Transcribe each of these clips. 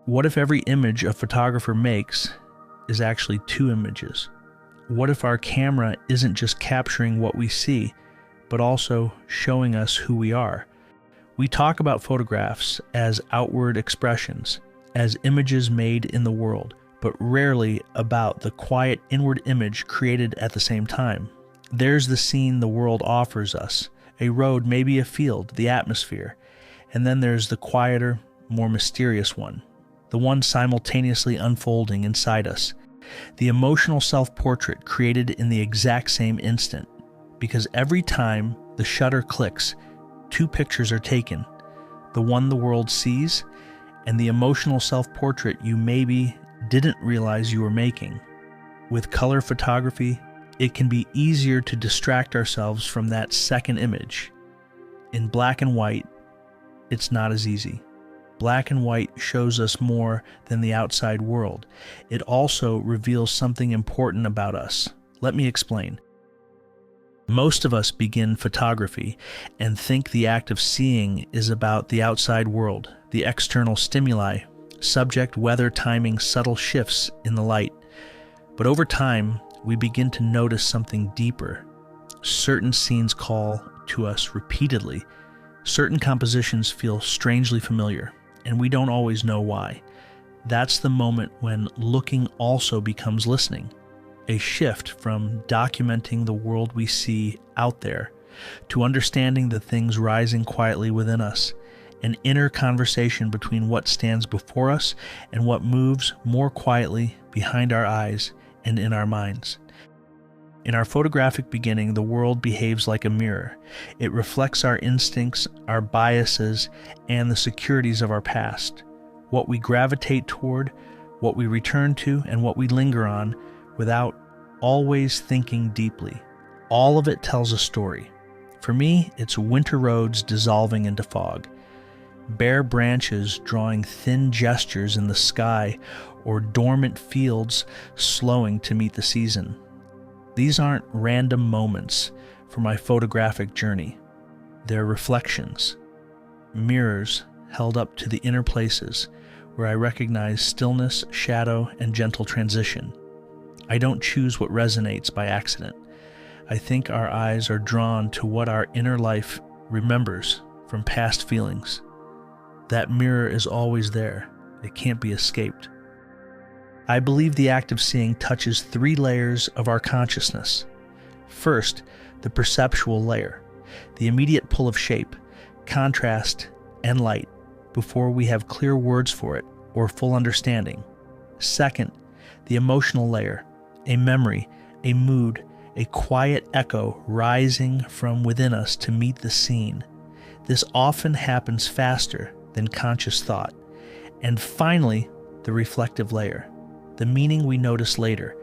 What if every image a photographer makes is actually two images? What if our camera isn't just capturing what we see, but also showing us who we are? We talk about photographs as outward expressions, as images made in the world, but rarely about the quiet inward image created at the same time. There's the scene the world offers us, a road, maybe a field, the atmosphere, and then there's the quieter, more mysterious one, the one simultaneously unfolding inside us, the emotional self-portrait created in the exact same instant, because every time the shutter clicks, two pictures are taken, the one the world sees and the emotional self-portrait you maybe didn't realize you were making. With color photography, it can be easier to distract ourselves from that second image. In black and white, it's not as easy. Black and white shows us more than the outside world. It also reveals something important about us. Let me explain. Most of us begin photography and think the act of seeing is about the outside world, the external stimuli, subject, weather, timing, subtle shifts in the light. But over time, we begin to notice something deeper. Certain scenes call to us repeatedly. Certain compositions feel strangely familiar, and we don't always know why. That's the moment when looking also becomes listening. A shift from documenting the world we see out there to understanding the things rising quietly within us, an inner conversation between what stands before us and what moves more quietly behind our eyes and in our minds. In our photographic beginning, the world behaves like a mirror. It reflects our instincts, our biases, and the securities of our past. What we gravitate toward, what we return to, and what we linger on without always thinking deeply. All of it tells a story. For me, it's winter roads dissolving into fog, bare branches drawing thin gestures in the sky, or dormant fields slowing to meet the season. These aren't random moments for my photographic journey. They're reflections, mirrors held up to the inner places where I recognize stillness, shadow, and gentle transition. I don't choose what resonates by accident. I think our eyes are drawn to what our inner life remembers from past feelings. That mirror is always there. It can't be escaped. I believe the act of seeing touches three layers of our consciousness. First, the perceptual layer, the immediate pull of shape, contrast, and light before we have clear words for it or full understanding. Second, the emotional layer, a memory, a mood, a quiet echo rising from within us to meet the scene. This often happens faster than conscious thought. And finally, the reflective layer, the meaning we notice later,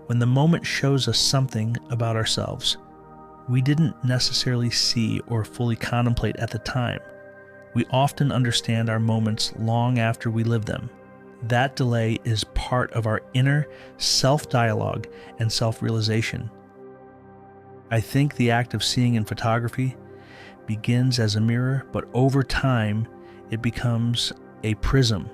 when the moment shows us something about ourselves we didn't necessarily see or fully contemplate at the time. We often understand our moments long after we live them. That delay is part of our inner self-dialogue and self-realization. I think the act of seeing in photography begins as a mirror, but over time it becomes a prism.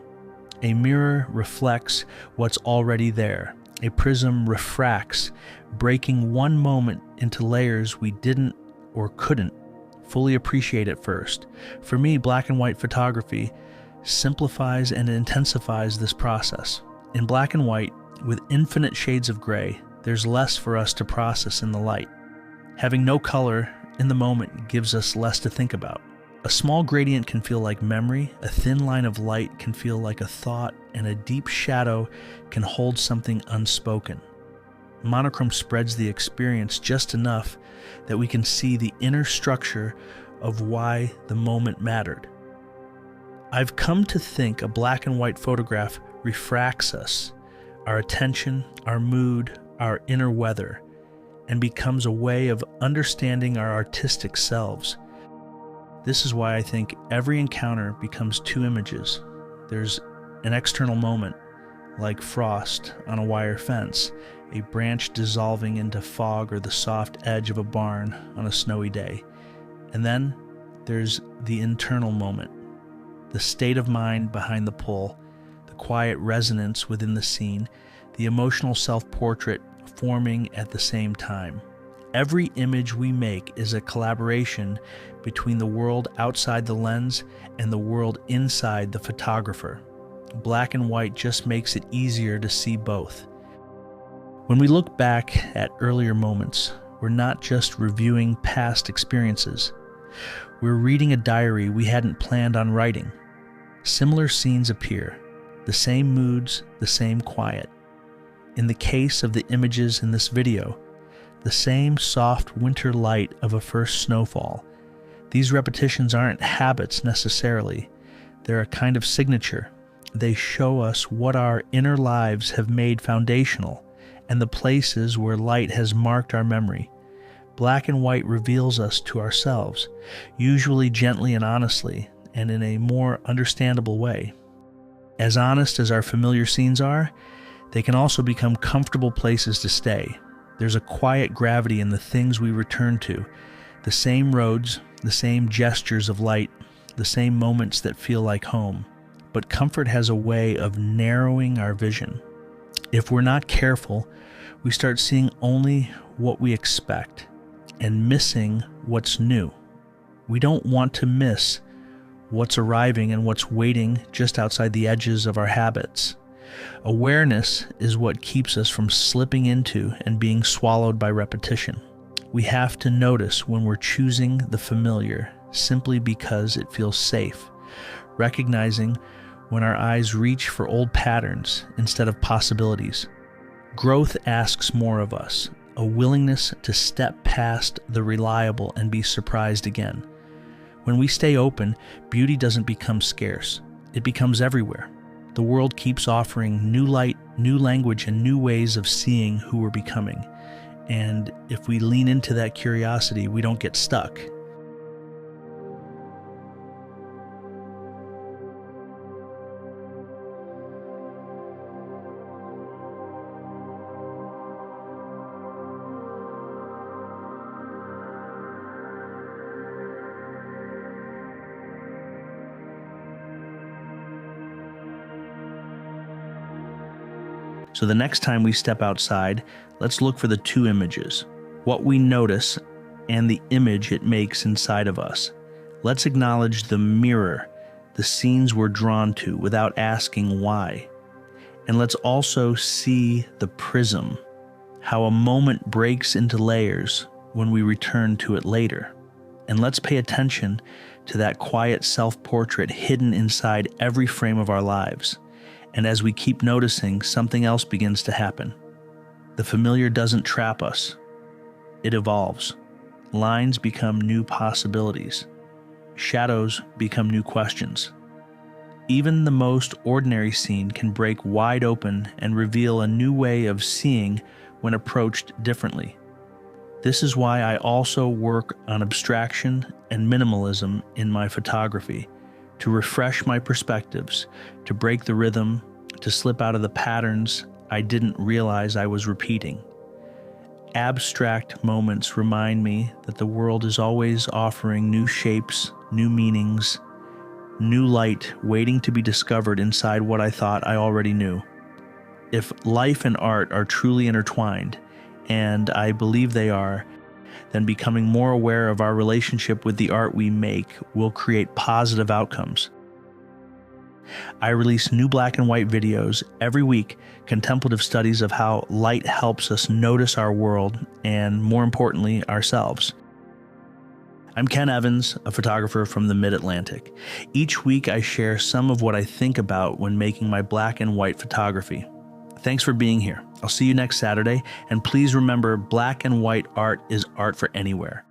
A mirror reflects what's already there. A prism refracts, breaking one moment into layers we didn't or couldn't fully appreciate at first. For me, black and white photography simplifies and intensifies this process. In black and white, with infinite shades of gray, there's less for us to process in the light. Having no color in the moment gives us less to think about. A small gradient can feel like memory, a thin line of light can feel like a thought, and a deep shadow can hold something unspoken. Monochrome spreads the experience just enough that we can see the inner structure of why the moment mattered. I've come to think a black and white photograph refracts us, our attention, our mood, our inner weather, and becomes a way of understanding our artistic selves. This is why I think every encounter becomes two images. There's an external moment, like frost on a wire fence, a branch dissolving into fog, or the soft edge of a barn on a snowy day. And then there's the internal moment, the state of mind behind the pull, the the quiet resonance within the scene, the emotional self-portrait forming at the same time. Every image we make is a collaboration between the world outside the lens and the world inside the photographer. Black and white just makes it easier to see both. When we look back at earlier moments, we're not just reviewing past experiences. We're reading a diary we hadn't planned on writing. Similar scenes appear, the same moods, the same quiet. In the case of the images in this video, the same soft winter light of a first snowfall. These repetitions aren't habits necessarily. They're a kind of signature. They show us what our inner lives have made foundational and the places where light has marked our memory. Black and white reveals us to ourselves, usually gently and honestly, and in a more understandable way. As honest as our familiar scenes are, they can also become comfortable places to stay. There's a quiet gravity in the things we return to, the same roads, the same gestures of light, the same moments that feel like home. But comfort has a way of narrowing our vision. If we're not careful, we start seeing only what we expect and missing what's new. We don't want to miss what's arriving and what's waiting just outside the edges of our habits. Awareness is what keeps us from slipping into and being swallowed by repetition. We have to notice when we're choosing the familiar simply because it feels safe, recognizing when our eyes reach for old patterns instead of possibilities. Growth asks more of us, a willingness to step past the reliable and be surprised again. When we stay open, beauty doesn't become scarce. It becomes everywhere. The world keeps offering new light, new language, and new ways of seeing who we're becoming. And if we lean into that curiosity, we don't get stuck. So the next time we step outside, let's look for the two images, what we notice and the image it makes inside of us. Let's acknowledge the mirror, the scenes we're drawn to without asking why. And let's also see the prism, how a moment breaks into layers when we return to it later. And let's pay attention to that quiet self-portrait hidden inside every frame of our lives. And as we keep noticing, something else begins to happen. The familiar doesn't trap us. It evolves. Lines become new possibilities. Shadows become new questions. Even the most ordinary scene can break wide open and reveal a new way of seeing when approached differently. This is why I also work on abstraction and minimalism in my photography, to refresh my perspectives, to break the rhythm, to slip out of the patterns I didn't realize I was repeating. Abstract moments remind me that the world is always offering new shapes, new meanings, new light waiting to be discovered inside what I thought I already knew. If life and art are truly intertwined, and I believe they are, then becoming more aware of our relationship with the art we make will create positive outcomes. I release new black and white videos every week, contemplative studies of how light helps us notice our world and, more importantly, ourselves. I'm Ken Evans, a photographer from the Mid-Atlantic. Each week I share some of what I think about when making my black and white photography. Thanks for being here. I'll see you next Saturday, and please remember, black and white art is art for anywhere.